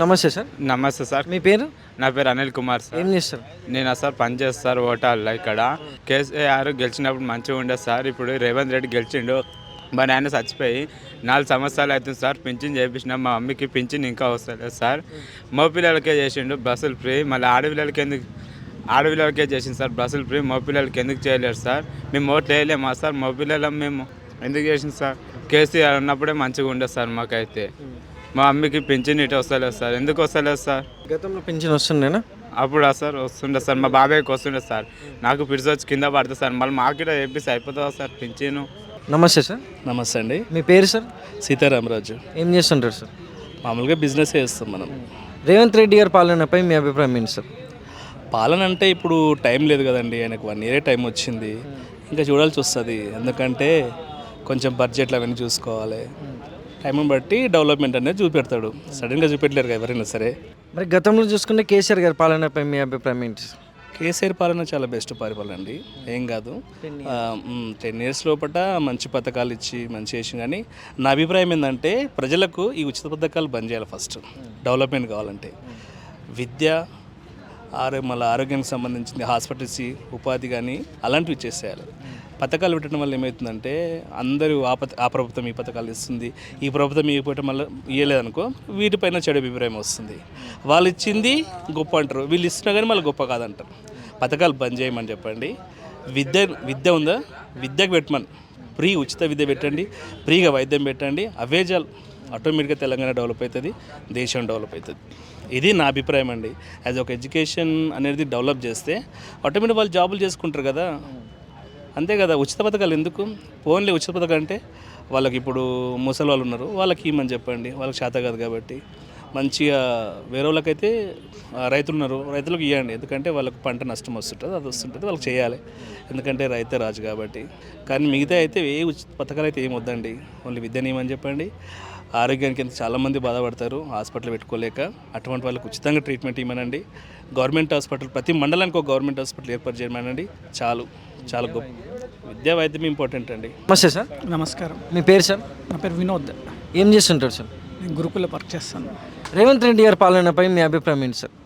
నమస్తే సార్. నమస్తే సార్. మీ పేరు? నా పేరు అనిల్ కుమార్ సార్. ఏం చేస్తారు? నేను సార్ పనిచేస్తారు హోటల్లో ఇక్కడ. కేసీఆర్ గెలిచినప్పుడు మంచిగా ఉండేది సార్. ఇప్పుడు రేవంత్ రెడ్డి గెలిచిండు. మా నాన్న చచ్చిపోయి 4 సంవత్సరాలు అవుతుంది సార్. పింఛన్ చేయించిన మా మమ్మీకి పింఛన్ ఇంకా వస్తలేదు సార్. మగ పిల్లలకే చేసిండు బస్సులు ఫ్రీ. మళ్ళీ ఆడపిల్లలకే చేసింది సార్ బస్సులు ఫ్రీ. మగ పిల్లలకి ఎందుకు చేయలేరు సార్? మేము ఓట్లు వేయలేమా సార్? మగ పిల్లలం మేము ఎందుకు చేసింది సార్? కేసీఆర్ ఉన్నప్పుడే మంచిగా ఉండేది సార్ మాకైతే. మా మమ్మీకి పింఛన్ ఇటు వస్తలేదు సార్. ఎందుకు వస్తలేదు సార్? గతంలో పింఛన్ వస్తుండేనా? అప్పుడు సార్ వస్తుండే సార్. మా బాబాయ్కి వస్తుండే సార్. నాకు పిడిచి వచ్చి కింద పడుతుంది సార్. మళ్ళీ మాకు కూడా చెప్పేసి అయిపోతుందా సార్ పింఛను? నమస్తే సార్. నమస్తే అండి. మీ పేరు సార్? సీతారామరాజు. ఏం చేస్తుంటారు సార్? మామూలుగా బిజినెస్ చేస్తాం మనం. రేవంత్ రెడ్డి గారి పాలనపై మీ అభిప్రాయం ఏంటి సార్? పాలన అంటే ఇప్పుడు టైం లేదు కదండి, ఆయనకు 1 year టైం వచ్చింది. ఇంకా చూడాల్సి వస్తుంది, ఎందుకంటే కొంచెం బడ్జెట్లు అవన్నీ చూసుకోవాలి. టైంని బట్టి డెవలప్మెంట్ అనేది చూపెడతాడు. సడన్గా చూపెట్టలేరు కదా ఎవరైనా సరే. మరి గతంలో చూసుకుంటే కేసీఆర్ గారి పాలనపై మీ అభిప్రాయం ఏంటి సార్? కేసీఆర్ పాలన చాలా బెస్ట్ పరిపాలన అండి, ఏం కాదు. 10 years లోపల మంచి పథకాలు ఇచ్చి మంచి చేసి. కానీ నా అభిప్రాయం ఏంటంటే ప్రజలకు ఈ ఉచిత పథకాలు బంద్ చేయాలి ఫస్ట్, డెవలప్మెంట్ కావాలంటే. విద్య, మళ్ళీ ఆరోగ్యానికి సంబంధించింది హాస్పిటల్స్, ఉపాధి కానీ అలాంటివి ఇచ్చేసేయాలి. పథకాలు పెట్టడం వల్ల ఏమవుతుందంటే అందరూ ఆ ప్రభుత్వం ఈ పథకాలు ఇస్తుంది, ఈ ప్రభుత్వం ఇవ్వటం వల్ల ఇవ్వలేదనుకో వీటిపైన చెడు అభిప్రాయం వస్తుంది. వాళ్ళు ఇచ్చింది గొప్ప అంటారు, వీళ్ళు ఇస్తున్నా కానీ మళ్ళీ గొప్ప కాదంటారు. పథకాలు బంద్ చేయమని చెప్పండి. విద్య ఉందా, విద్యకు పెట్టమని ఫ్రీ ఉచిత విద్య పెట్టండి, ఫ్రీగా వైద్యం పెట్టండి. అవే చాలు, ఆటోమేటిక్గా తెలంగాణ డెవలప్ అవుతుంది, దేశం డెవలప్ అవుతుంది. ఇది నా అభిప్రాయం అండి. యాజ్ ఒక ఎడ్యుకేషన్ అనేది డెవలప్ చేస్తే ఆటోమేటిక్ వాళ్ళు జాబులు చేసుకుంటారు కదా, అంతే కదా. ఉచిత పథకాలు ఎందుకు? ఓన్లీ ఉచిత పథకాలు అంటే వాళ్ళకి ఇప్పుడు ముసలి వాళ్ళు ఉన్నారు, వాళ్ళకి ఇవ్వమని చెప్పండి, వాళ్ళకి చేత కాదు కాబట్టి. మంచిగా వేరే వాళ్ళకైతే రైతులు ఉన్నారు, రైతులకు ఇవ్వండి, ఎందుకంటే వాళ్ళకి పంట నష్టం వస్తుంటుంది, అది వస్తుంటుంది, వాళ్ళకి చేయాలి, ఎందుకంటే రైతే రాజు కాబట్టి. కానీ మిగతా అయితే ఏ ఉచిత పథకాలు అయితే ఏం వద్దండి, ఓన్లీ విద్యను ఇవ్వమని చెప్పండి. ఆరోగ్యానికి చాలామంది బాధపడతారు హాస్పిటల్ పెట్టుకోలేక, అటువంటి వాళ్ళకి ఉచితంగా ట్రీట్మెంట్ ఇవ్వమనండి. గవర్నమెంట్ హాస్పిటల్ ప్రతి మండలానికి ఒక గవర్నమెంట్ హాస్పిటల్ ఏర్పాటు చేయమనండి, చాలా గొప్ప. విద్యా వైద్యం ఇంపార్టెంట్ అండి. నమస్తే సార్. నమస్కారం. మీ పేరు సార్? నా పేరు వినోద్. ఏం చేస్తుంటారు సార్? నేను గురుకుల వర్క్ చేస్తాను. రేవంత్ రెడ్డి గారి పాలనపై మీ అభిప్రాయం ఏంటి సార్?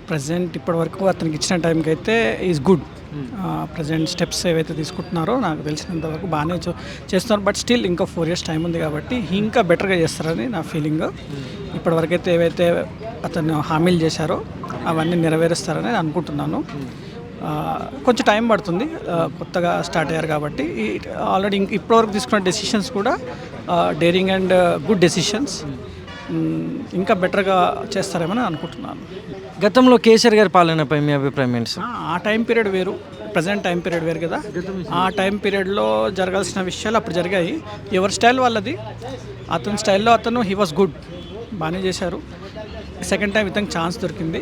ప్రజెంట్ ఇప్పటివరకు అతనికి ఇచ్చిన టైంకి అయితే ఈజ్ గుడ్. ప్రజెంట్ స్టెప్స్ ఏవైతే తీసుకుంటున్నారో నాకు తెలిసినంత వరకు బాగానే చేస్తున్నారు. బట్ స్టిల్ ఇంకా 4 years టైం ఉంది కాబట్టి ఇంకా బెటర్గా చేస్తారని నా ఫీలింగ్. ఇప్పటివరకు అయితే ఏవైతే అతను హామీలు చేశారో అవన్నీ నెరవేరుస్తారని అనుకుంటున్నాను. కొంచెం టైం పడుతుంది, కొత్తగా స్టార్ట్ అయ్యారు కాబట్టి. ఆల్రెడీ ఇప్పటివరకు తీసుకున్న డెసిషన్స్ కూడా డేరింగ్ అండ్ గుడ్ డెసిషన్స్. ఇంకా బెటర్గా చేస్తారేమని అనుకుంటున్నాను. గతంలో కేసీఆర్ గారి పాలనపై మీ అభిప్రాయం ఏంటి సార్? ఆ టైం పీరియడ్ వేరు, ప్రజెంట్ టైం పీరియడ్ వేరు కదా. ఆ టైం పీరియడ్లో జరగాల్సిన విషయాలు అప్పుడు జరిగాయి. ఎవరి స్టైల్ వాళ్ళది. అతని స్టైల్లో అతను హీ వాస్ గుడ్, బాగానే చేశారు. సెకండ్ టైం ఇతనికి ఛాన్స్ దొరికింది,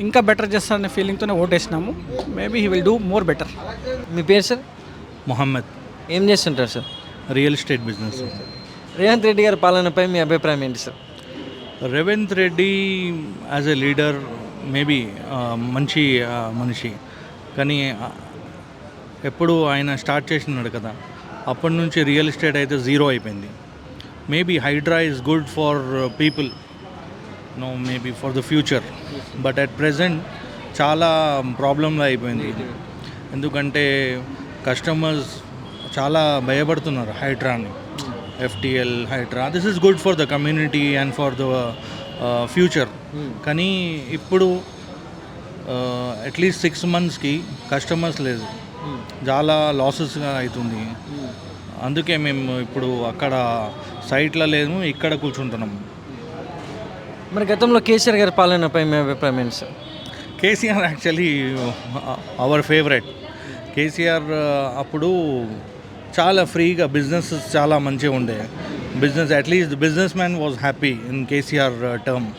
ఇంకా బెటర్ చేస్తారనే ఫీలింగ్తోనే ఓటేసినాము. Maybe he will do more better. మీ పేరు సార్? మొహమ్మద్. ఏం చేస్తుంటారు sir? Real estate business. Revanth Reddy గారి పాలనపై మీ అభిప్రాయం ఏంటి sir? Revanth Reddy as a leader maybe మంచి మనిషి, కానీ ఎప్పుడు ఆయన స్టార్ట్ చేసినాడు కదా, అప్పటి నుంచి రియల్ ఎస్టేట్ అయితే జీరో అయిపోయింది. Maybe Hydraa is good for people, no maybe for the future, but at present చాలా ప్రాబ్లంలో అయిపోయింది. ఎందుకంటే కస్టమర్స్ చాలా భయపడుతున్నారు హైడ్రాని. FTL, Hydraa, this is good for the community and for the future. కానీ ఇప్పుడు అట్లీస్ట్ 6 monthsకి కస్టమర్స్ లేదు, చాలా లాసెస్గా అవుతుంది. అందుకే మేము ఇప్పుడు అక్కడ సైట్లో లేదు, ఇక్కడ కూర్చుంటున్నాము. మరి గతంలో కేసీఆర్ గారి పాలనపై మీ అభిప్రాయం ఏంటి sir? KCR actually our favourite. KCR అప్పుడు చాలా ఫ్రీగా బిజినెస్ చాలా మంచిగా ఉండే. Business at least business man was happy in KCR term.